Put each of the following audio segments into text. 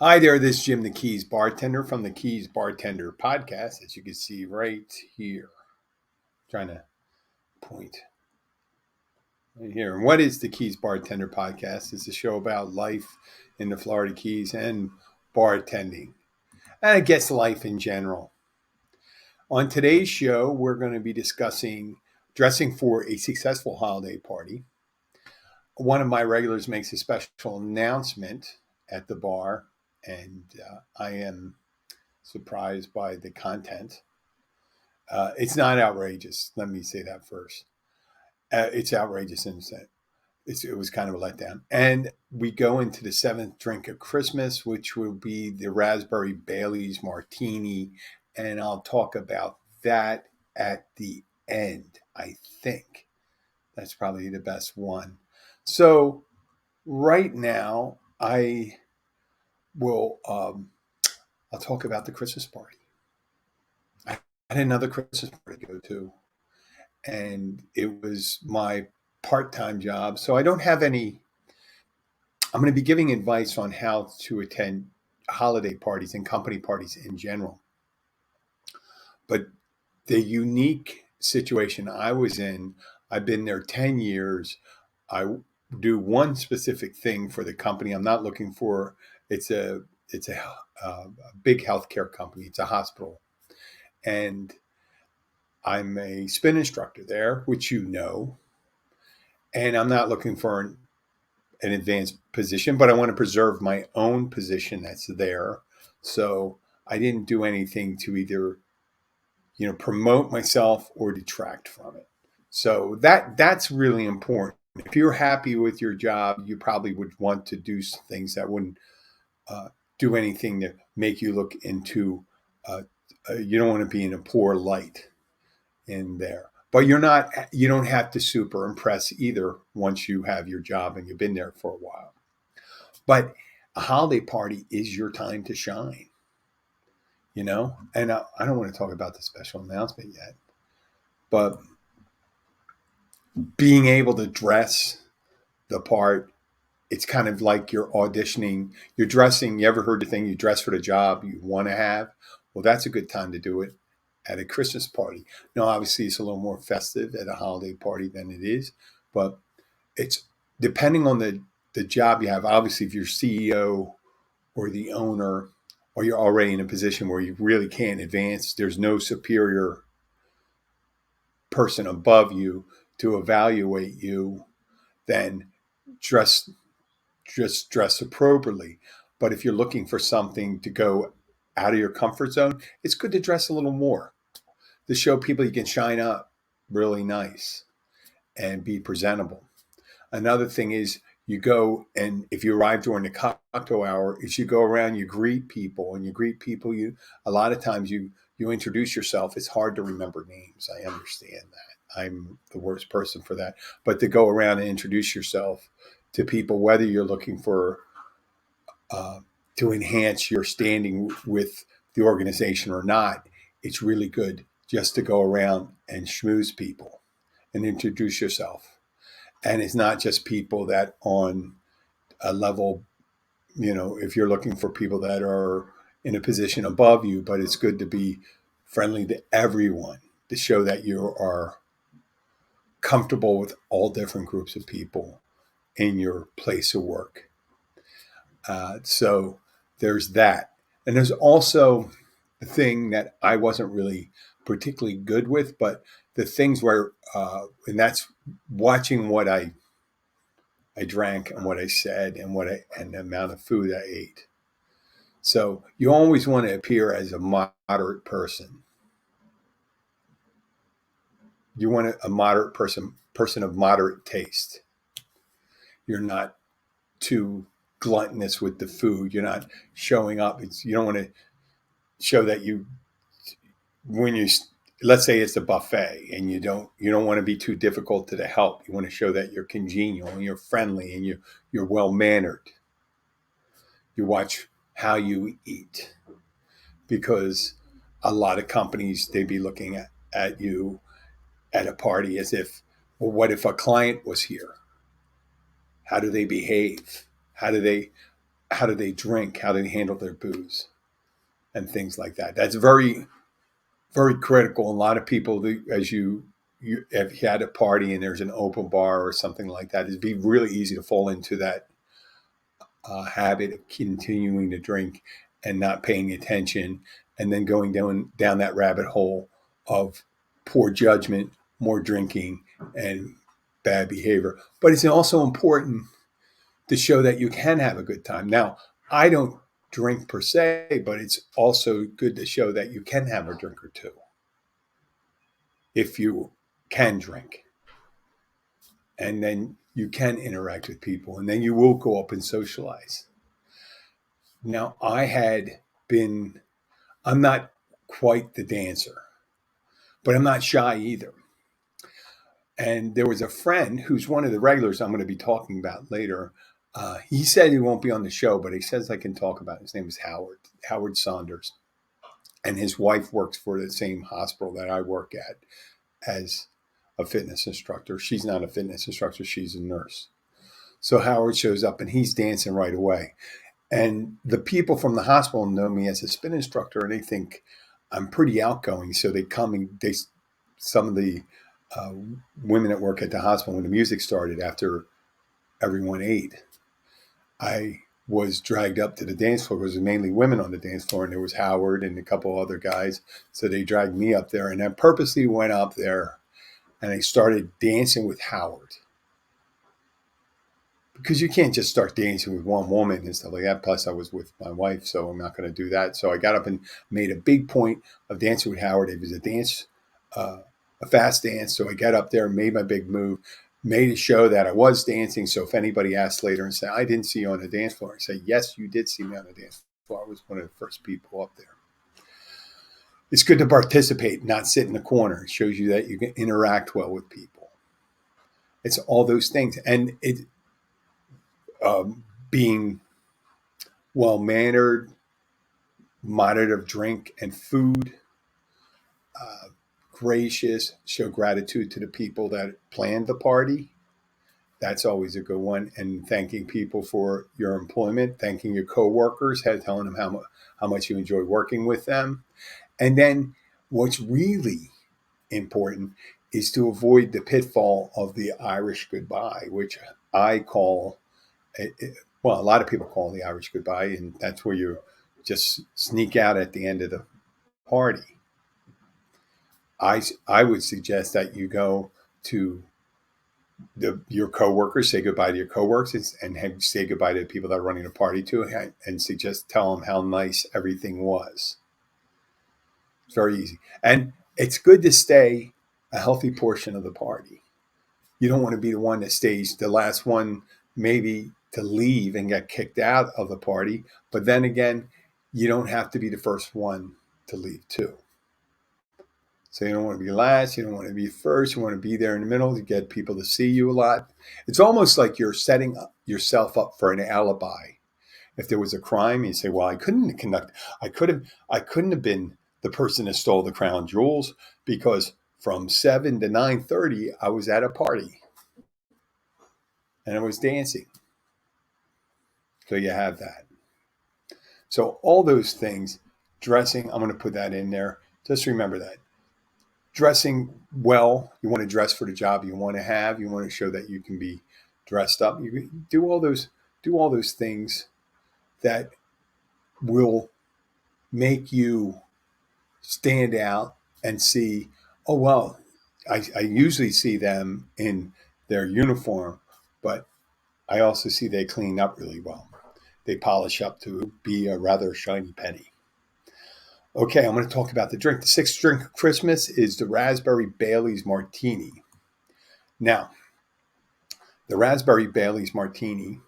Hi there, this is Jim the Keys Bartender from the Keys Bartender podcast, as you can see right here. Trying to point right here. And what is the Keys Bartender podcast? It's a show about life in the Florida Keys and bartending. And I guess life in general. On today's show, we're going to be discussing dressing for a successful holiday party. One of my regulars makes a special announcement at the bar, and I am surprised by the content. It's not outrageous. Let me say that first. It's outrageous in a sense. It was kind of a letdown. And we go into the seventh drink of Christmas, which will be the Raspberry Bailey's Martini. And I'll talk about that at the end, I think. That's probably the best one. So, right now, I will, I'll talk about the Christmas party. I had another Christmas party to go to, and it was my part-time job. So I don't have any. I'm going to be giving advice on how to attend holiday parties and company parties in general. But the unique situation I was in, I've been there 10 years. I do one specific thing for the company. I'm not looking for it's a big healthcare company. It's a hospital, and I'm a spin instructor there, which you know, and I'm not looking for an advanced position, but I want to preserve my own position that's there. So I didn't do anything to either, promote myself or detract from it. So that's really important. If you're happy with your job, you probably would want to do things that wouldn't uh, do anything to make you look into. You don't want to be in a poor light in there. But you don't have to super impress either once you have your job and you've been there for a while. But a holiday party is your time to shine, And I don't want to talk about the special announcement yet, but being able to dress the part, it's kind of like you're auditioning, you're dressing. You ever heard the thing, you dress for the job you want to have? Well, that's a good time to do it at a Christmas party. Now, obviously, it's a little more festive at a holiday party than it is, but it's depending on the job you have. Obviously, if you're CEO or the owner, or you're already in a position where you really can't advance, there's no superior person above you to evaluate you, then dress just dress appropriately. But if you're looking for something to go out of your comfort zone, it's good to dress a little more to show people you can shine up really nice and be presentable. Another thing is you go, and if you arrive during the cocktail hour, is you go around, you greet people, and you greet people. You a lot of times you introduce yourself. It's hard to remember names. I understand that. I'm the worst person for that. But to go around and introduce yourself to people, whether you're looking for uh, to enhance your standing with the organization or not, it's really good just to go around and schmooze people and introduce yourself. And it's not just people that on a level, if you're looking for people that are in a position above you, but it's good to be friendly to everyone to show that you are comfortable with all different groups of people in your place of work. So there's that. And there's also the thing that I wasn't really particularly good with, but the things where, and that's watching what I drank and what I said and the amount of food I ate. So you always want to appear as a moderate person. You want a moderate person of moderate taste. You're not too gluttonous with the food. You're not showing up. You don't want to show that when you let's say it's a buffet and you don't want to be too difficult to the help. You want to show that you're congenial and you're friendly and you're well mannered. You watch how you eat, because a lot of companies, they be looking at you at a party as if, well, what if a client was here? How do they behave? How do they how do they drink, how do they handle their booze, and things like that. That's very, very critical. A lot of people, as if you had a party and there's an open bar or something like that, it'd be really easy to fall into that habit of continuing to drink and not paying attention, and then going down that rabbit hole of poor judgment, more drinking, and bad behavior. But it's also important to show that you can have a good time. Now, I don't drink per se, but it's also good to show that you can have a drink or two if you can drink. And then you can interact with people, and then you will go up and socialize. Now, I'm not quite the dancer, but I'm not shy either. And there was a friend who's one of the regulars I'm going to be talking about later. He said he won't be on the show, but he says I can talk about it. His name is Howard Saunders. And his wife works for the same hospital that I work at as a fitness instructor. She's not a fitness instructor, she's a nurse. So Howard shows up and he's dancing right away. And the people from the hospital know me as a spin instructor, and they think I'm pretty outgoing. So they come and some of the women that work at the hospital, when the music started after everyone ate, I was dragged up to the dance floor. It was mainly women on the dance floor, and there was Howard and a couple other guys. So they dragged me up there, and I purposely went up there and I started dancing with Howard. Because you can't just start dancing with one woman and stuff like that. Plus, I was with my wife, so I'm not going to do that. So I got up and made a big point of dancing with Howard. It was a fast dance. So I got up there and made my big move, made it show that I was dancing. So if anybody asked later and said, I didn't see you on the dance floor, I say, yes, you did see me on the dance floor. I was one of the first people up there. It's good to participate, not sit in the corner. It shows you that you can interact well with people. It's all those things. And being well-mannered, moderate of drink and food, gracious, show gratitude to the people that planned the party. That's always a good one. And thanking people for your employment, thanking your coworkers, telling them how much you enjoy working with them. And then what's really important is to avoid the pitfall of the Irish goodbye, which I call a lot of people call the Irish goodbye, and that's where you just sneak out at the end of the party. I would suggest that you go to your coworkers, say goodbye to your coworkers, and say goodbye to the people that are running the party too, and tell them how nice everything was. It's very easy, and it's good to stay a healthy portion of the party. You don't want to be the one that stays the last one, maybe to leave and get kicked out of the party. But then again, you don't have to be the first one to leave too. So you don't want to be last. You don't want to be first. You want to be there in the middle to get people to see you a lot. It's almost like you're setting yourself up for an alibi. If there was a crime, you say, well, I couldn't have been the person that stole the crown jewels because from 7 to 9:30, I was at a party and I was dancing. So you have that. So all those things, dressing, I'm going to put that in there. Just remember that. Dressing well, you want to dress for the job you want to have. You want to show that you can be dressed up. You do all those things that will make you stand out and see, oh, well, I usually see them in their uniform, but I also see they clean up really well. They polish up to be a rather shiny penny. Okay, I'm going to talk about the drink. The sixth drink of Christmas is the Raspberry Bailey's Martini. Now, the Raspberry Bailey's Martini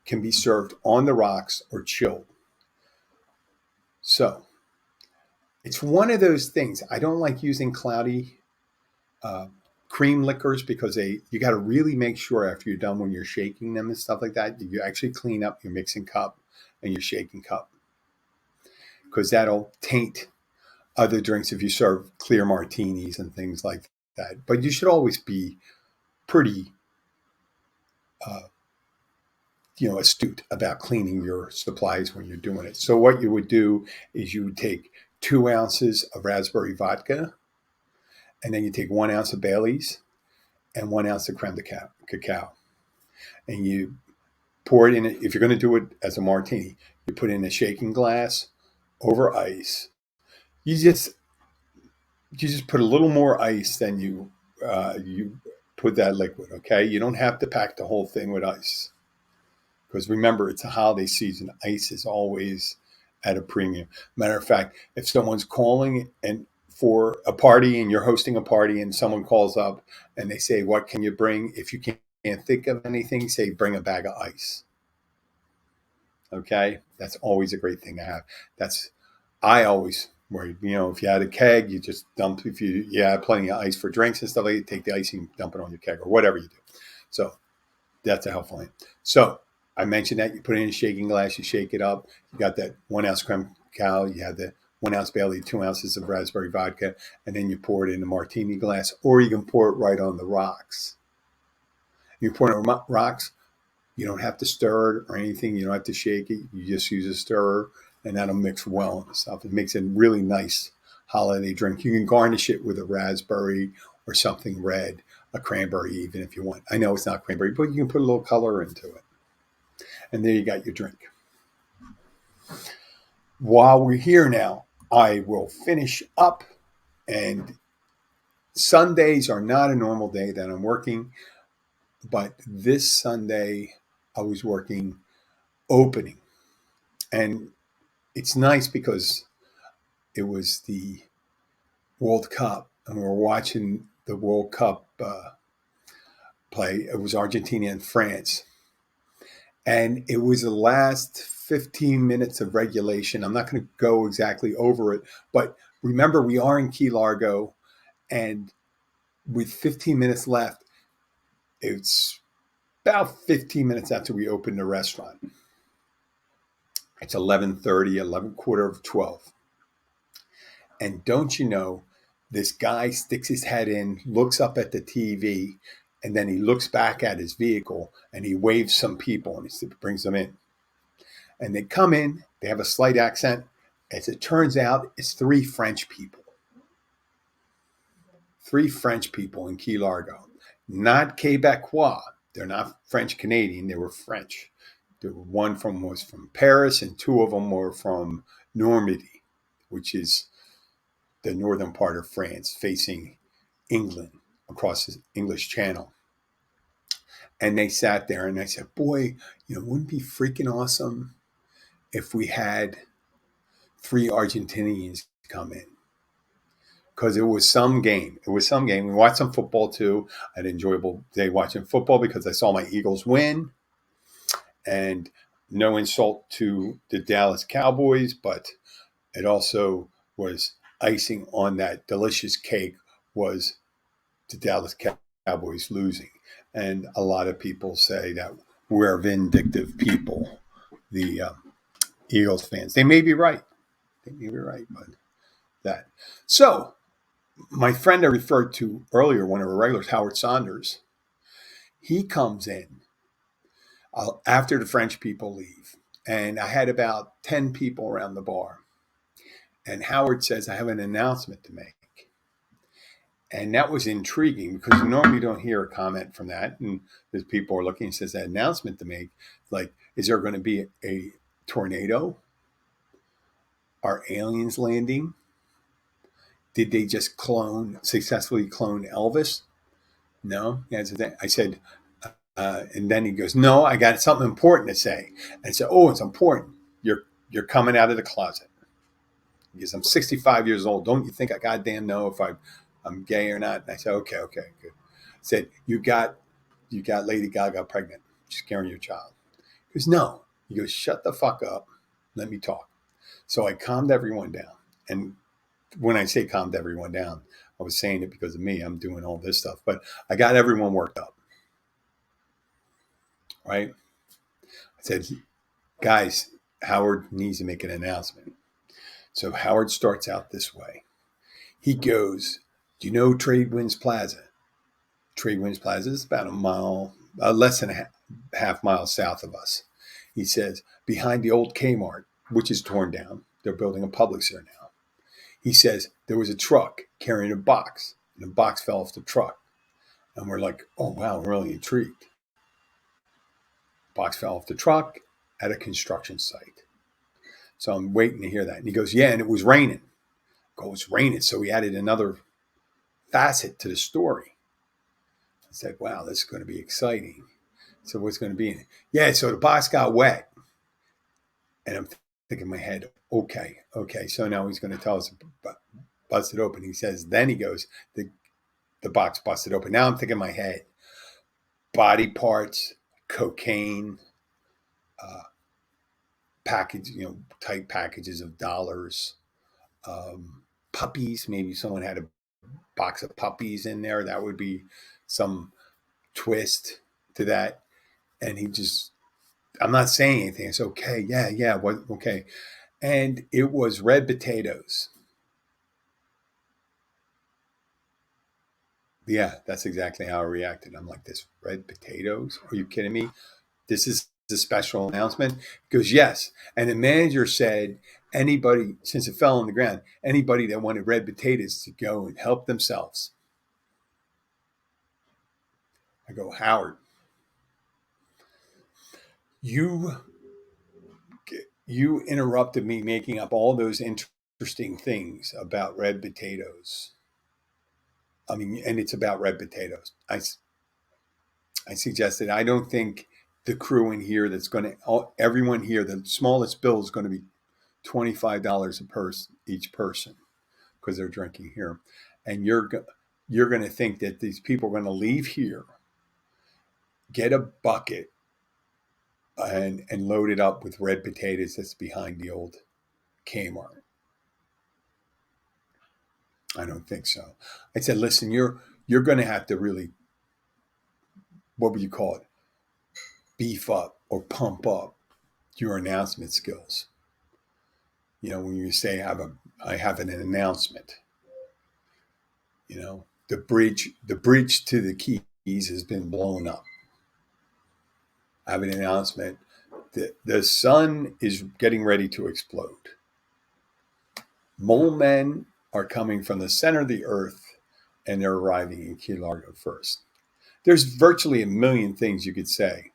can be served on the rocks or chilled. So, it's one of those things. I don't like using cloudy cream liquors because you got to really make sure after you're done when you're shaking them and stuff like that, you actually clean up your mixing cup and your shaking cup, because that'll taint other drinks if you serve clear martinis and things like that. But you should always be pretty astute about cleaning your supplies when you're doing it. So what you would do is you would take 2 ounces of raspberry vodka, and then you take 1 ounce of Bailey's and 1 ounce of creme de cacao, and you pour it in. If you're going to do it as a martini, you put it in a shaking glass over ice. You just put a little more ice than you put that liquid. Okay, you don't have to pack the whole thing with ice, because remember, it's a holiday season. Ice is always at a premium. Matter of fact, if someone's calling and for a party and you're hosting a party and someone calls up and they say, "What can you bring?" If you can't think of anything, say, "Bring a bag of ice." Okay, that's always a great thing to have. I always worry. If you had a keg, you just dump. If you have plenty of ice for drinks and stuff like that, take the ice and dump it on your keg or whatever you do. So that's a helpful thing. So I mentioned that you put it in a shaking glass, you shake it up. You got that 1 ounce creme cacao. You have the 1 ounce Bailey, 2 ounces of raspberry vodka, and then you pour it in a martini glass, or you can pour it right on the rocks. You pour it on the rocks. You don't have to stir it or anything. You don't have to shake it. You just use a stirrer, and that'll mix well and stuff. It makes a really nice holiday drink. You can garnish it with a raspberry or something red, a cranberry even if you want. I know it's not cranberry, but you can put a little color into it. And there you got your drink. While we're here now, I will finish up. And Sundays are not a normal day that I'm working, but this Sunday I was working opening. And it's nice because it was the World Cup, and we were watching the World Cup play. It was Argentina and France. And it was the last 15 minutes of regulation. I'm not going to go exactly over it, but remember, we are in Key Largo, and with 15 minutes left, it's about 15 minutes after we opened the restaurant. It's 11:30, 11:45. And don't you know, this guy sticks his head in, looks up at the TV, and then he looks back at his vehicle and he waves some people and he brings them in. And they come in, they have a slight accent. As it turns out, it's 3 French people. 3 French people in Key Largo. Not Quebecois. They're not French Canadian. They were French. One was from Paris, and 2 of them were from Normandy, which is the northern part of France, facing England, across the English Channel. And they sat there, and I said, "Boy, wouldn't it be freaking awesome if we had 3 Argentinians come in?" Because it was some game. It was some game. We watched some football too. I had an enjoyable day watching football because I saw my Eagles win. And no insult to the Dallas Cowboys, but it also was icing on that delicious cake was the Dallas Cowboys losing. And a lot of people say that we're vindictive people, the Eagles fans. They may be right. But that. So my friend I referred to earlier, one of our regulars, Howard Saunders, he comes in after the French people leave. And I had about 10 people around the bar. And Howard says, "I have an announcement to make." And that was intriguing because you normally don't hear a comment from that. And as people are looking, he says, "That announcement to make, like, is there going to be a tornado? Are aliens landing? Did they just successfully clone Elvis?" No. I said, and then he goes, "No, I got something important to say." And I said, "Oh, it's important. You're coming out of the closet." Because I'm 65 years old. Don't you think I goddamn know if I'm gay or not? And I said, okay, good. I said, you got Lady Gaga pregnant. She's carrying your child. He goes, "No." He goes, "Shut the fuck up. Let me talk." So I calmed everyone down. And when I say calmed everyone down, I was saying it because of me. I'm doing all this stuff. But I got everyone worked up. Right? I said, "Guys, Howard needs to make an announcement." So Howard starts out this way. He goes, "Do you know Tradewinds Plaza?" Tradewinds Plaza is about a mile, less than a half mile south of us. He says, behind the old Kmart, which is torn down, they're building a Publix there now. He says, there was a truck carrying a box, and the box fell off the truck. And we're like, oh, wow, we're really intrigued. Box fell off the truck at a construction site. So I'm waiting to hear that. And he goes, yeah, and it was raining. I go, it's raining. So he added another facet to the story. I said, wow, this is going to be exciting. So what's going to be in it? Yeah, so the box got wet. And I'm thinking in my head, okay. So now he's going to tell us, bust it open. He says, then he goes, the box busted open. Now I'm thinking in my head, body parts, cocaine, package, tight packages of dollars, puppies. Maybe someone had a box of puppies in there. That would be some twist to that. And I'm not saying anything. It's okay. Yeah. What? Okay. And it was red potatoes. Yeah, that's exactly how I reacted. I'm like, this red potatoes? Are you kidding me? This is a special announcement? He goes, yes. And the manager said, anybody, since it fell on the ground, anybody that wanted red potatoes to go and help themselves. I go, Howard, you interrupted me making up all those interesting things about red potatoes. I mean, and it's about red potatoes. I suggested, I don't think the crew in here everyone here, the smallest bill is going to be $25 a person, each person, because they're drinking here. And you're going to think that these people are going to leave here, get a bucket, and load it up with red potatoes that's behind the old Kmart. I don't think so. I said, listen, you're going to have to really, what would you call it? Beef up or pump up your announcement skills. When you say I have an announcement, the bridge to the Keys has been blown up. I have an announcement. The sun is getting ready to explode. Mole men are coming from the center of the earth, and they're arriving in Key Largo first. There's virtually a million things you could say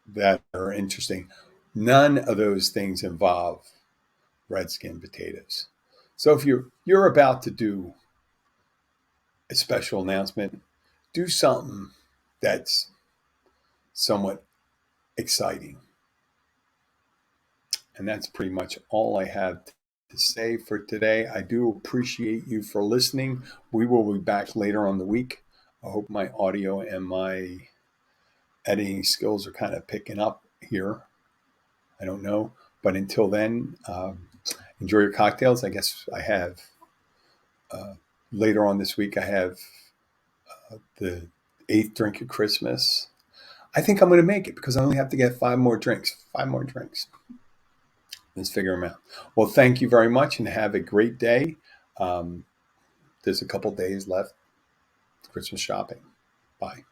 that are interesting. None of those things involve redskin potatoes. So if you're about to do a special announcement, do something that's somewhat exciting. And that's pretty much all I have to say for today. I do appreciate you for listening. We will be back later on the week. I hope my audio and my editing skills are kind of picking up here. I don't know. But until then, enjoy your cocktails. I guess I have, later on this week, I have the 8th drink of Christmas. I think I'm going to make it because I only have to get 5 more drinks. 5 more drinks. Let's figure them out. Well, thank you very much and have a great day. There's a couple days left. Christmas shopping. Bye.